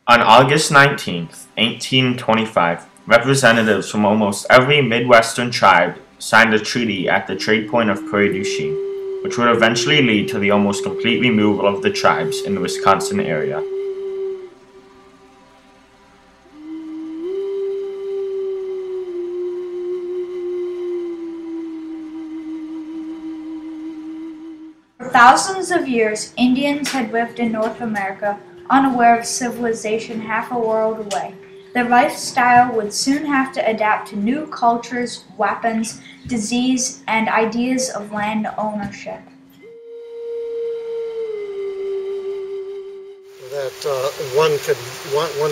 On August 19, 1825, representatives from almost every Midwestern tribe signed a treaty at the trade point of Prairie, which would eventually lead to the almost complete removal of the tribes in the Wisconsin area. For thousands of years, Indians had lived in North America, unaware of civilization half a world away. Their lifestyle would soon have to adapt to new cultures, weapons, disease, and ideas of land ownership. That one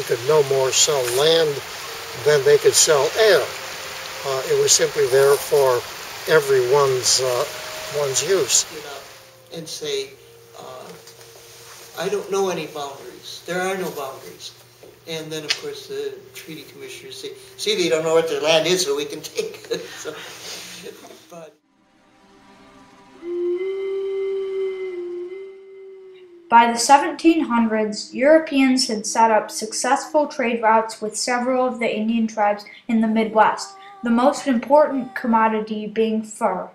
could no more sell land than they could sell air. It was simply there for everyone's one's use. And say, I don't know any boundaries. There are no boundaries. And then, of course, the treaty commissioners say, see, they don't know what their land is, so we can take it. By the 1700s, Europeans had set up successful trade routes with several of the Indian tribes in the Midwest, the most important commodity being fur.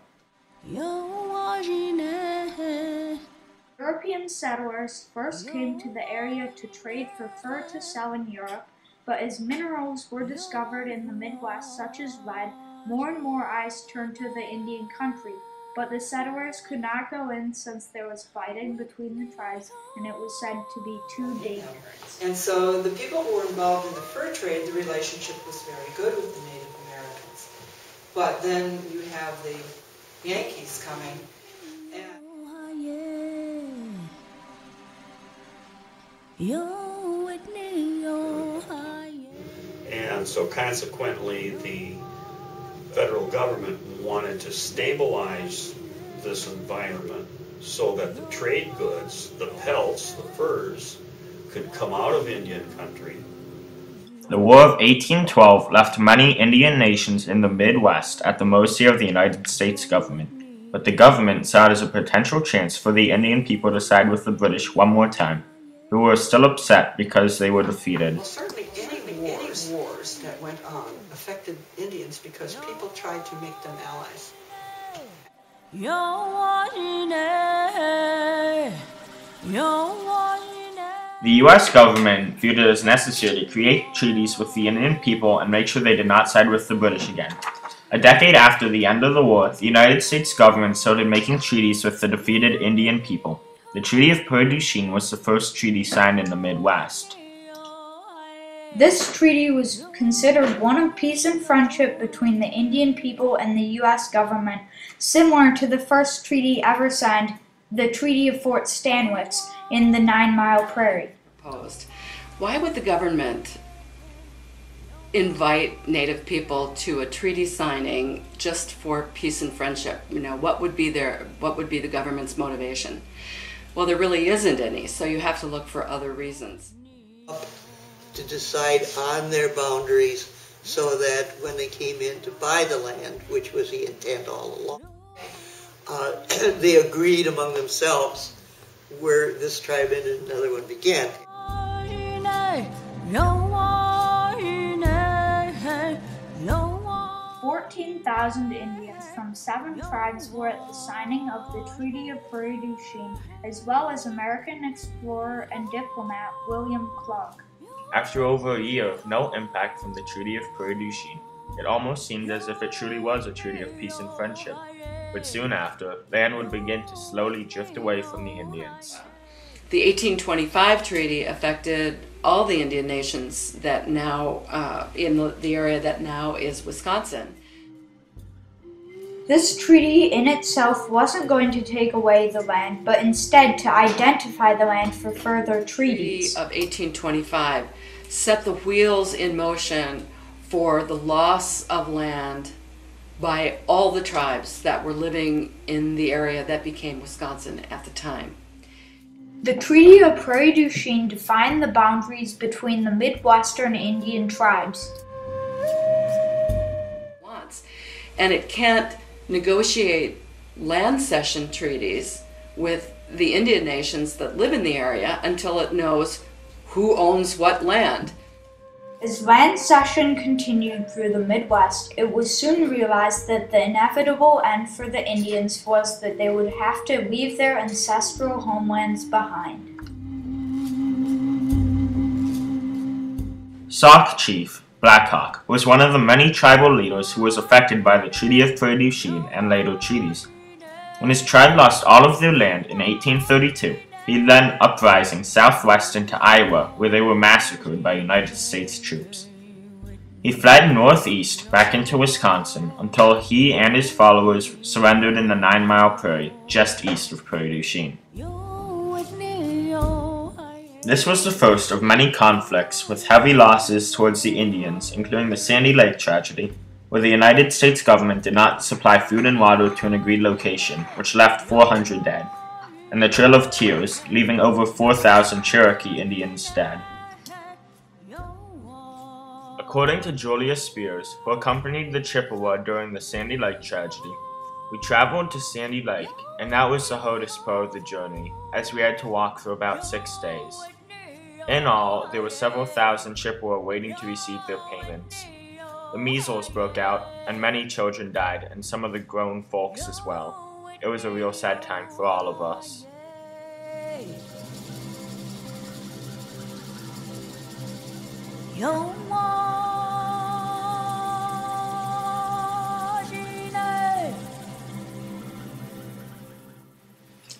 European settlers first came to the area to trade for fur to sell in Europe, but as minerals were discovered in the Midwest, such as lead, more and more eyes turned to the Indian country. But the settlers could not go in since there was fighting between the tribes, and it was said to be too dangerous. And so the people who were involved in the fur trade, the relationship was very good with the Native Americans. But then you have the Yankees coming. And so consequently, the federal government wanted to stabilize this environment so that the trade goods, the pelts, the furs, could come out of Indian country. The War of 1812 left many Indian nations in the Midwest at the mercy of the United States government, but the government saw it as a potential chance for the Indian people to side with the British one more time, who were still upset because they were defeated. Well, certainly any wars that went on affected Indians because people tried to make them allies. The U.S. government viewed it as necessary to create treaties with the Indian people and make sure they did not side with the British again. A decade after the end of the war, the United States government started making treaties with the defeated Indian people. The Treaty of Prairie was the first treaty signed in the Midwest. This treaty was considered one of peace and friendship between the Indian people and the U.S. government, similar to the first treaty ever signed, the Treaty of Fort Stanwix in the 9 Mile Prairie. Why would the government invite Native people to a treaty signing just for peace and friendship? You know, what would be the government's motivation? Well, there really isn't any, so you have to look for other reasons. To decide on their boundaries so that when they came in to buy the land, which was the intent all along, they agreed among themselves where this tribe and another one began. 14,000 Indians from 7 tribes were at the signing of the Treaty of Prairie, as well as American explorer and diplomat William Clark. After over a year of no impact from the Treaty of Prairie, it almost seemed as if it truly was a treaty of peace and friendship. But soon after, land would begin to slowly drift away from the Indians. The 1825 treaty affected all the Indian nations that now, in the area that now is Wisconsin. This treaty in itself wasn't going to take away the land, but instead to identify the land for further treaties. The treaty of 1825 set the wheels in motion for the loss of land by all the tribes that were living in the area that became Wisconsin at the time. The Treaty of Prairie du Chien defined the boundaries between the Midwestern Indian tribes. And it can't negotiate land cession treaties with the Indian nations that live in the area until it knows who owns what land. As land cession continued through the Midwest, it was soon realized that the inevitable end for the Indians was that they would have to leave their ancestral homelands behind. Sauk Chief Black Hawk was one of the many tribal leaders who was affected by the Treaty of Prairie and later treaties. When his tribe lost all of their land in 1832, he led an uprising southwest into Iowa, where they were massacred by United States troops. He fled northeast back into Wisconsin until he and his followers surrendered in the 9 Mile Prairie, just east of Prairie du Chien. This was the first of many conflicts with heavy losses towards the Indians, including the Sandy Lake tragedy, where the United States government did not supply food and water to an agreed location, which left 400 dead, and the Trail of Tears, leaving over 4,000 Cherokee Indians dead. According to Julius Spears, who accompanied the Chippewa during the Sandy Lake tragedy, we traveled to Sandy Lake, and that was the hardest part of the journey, as we had to walk for about 6 days. In all, there were several thousand Chippewa waiting to receive their payments. The measles broke out, and many children died, and some of the grown folks as well. It was a real sad time for all of us.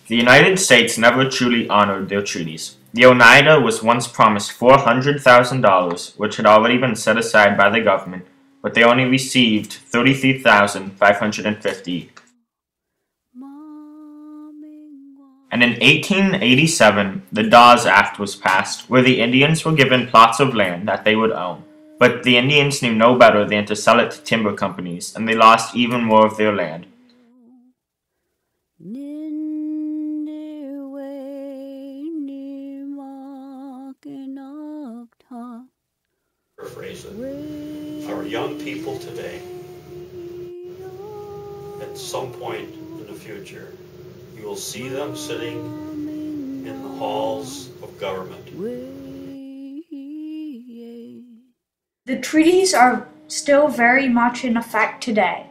The United States never truly honored their treaties. The Oneida was once promised $400,000, which had already been set aside by the government, but they only received $33,550. And in 1887, the Dawes Act was passed, where the Indians were given plots of land that they would own. But the Indians knew no better than to sell it to timber companies, and they lost even more of their land. Paraphrase it. Our young people today, at some point in the future, you will see them sitting in the halls of government. The treaties are still very much in effect today.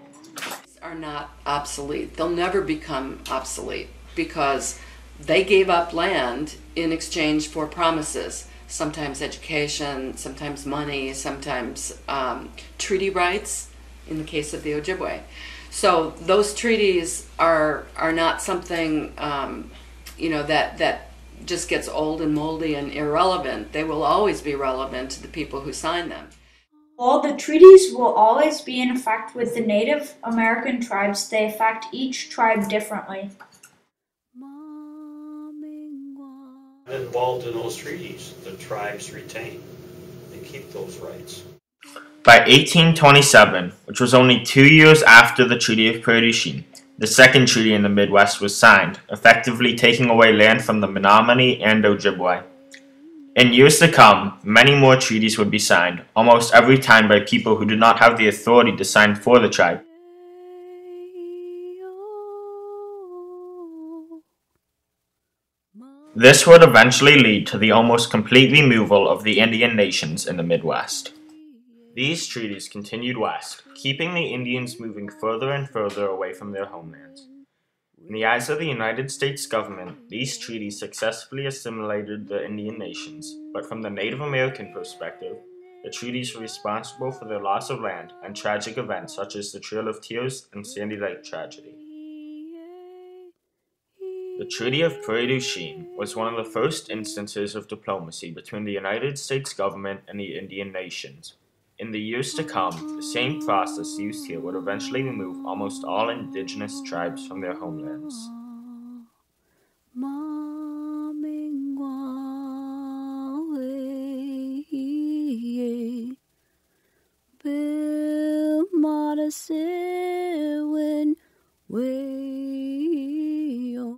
Are not obsolete. They'll never become obsolete because they gave up land in exchange for promises. Sometimes education, sometimes money, sometimes treaty rights in the case of the Ojibwe. So those treaties are not something that just gets old and moldy and irrelevant. They will always be relevant to the people who sign them. While the treaties will always be in effect with the Native American tribes, they affect each tribe differently. Involved in those treaties, the tribes retain and keep those rights. By 1827, which was only 2 years after the Treaty of Prairie, the second treaty in the Midwest was signed, effectively taking away land from the Menominee and Ojibwe. In years to come, many more treaties would be signed, almost every time by people who did not have the authority to sign for the tribe. This would eventually lead to the almost complete removal of the Indian nations in the Midwest. These treaties continued west, keeping the Indians moving further and further away from their homelands. In the eyes of the United States government, these treaties successfully assimilated the Indian nations, but from the Native American perspective, the treaties were responsible for their loss of land and tragic events such as the Trail of Tears and Sandy Lake tragedy. The Treaty of Prairie was one of the first instances of diplomacy between the United States government and the Indian nations. In the years to come, the same process used here would eventually remove almost all indigenous tribes from their homelands. Bill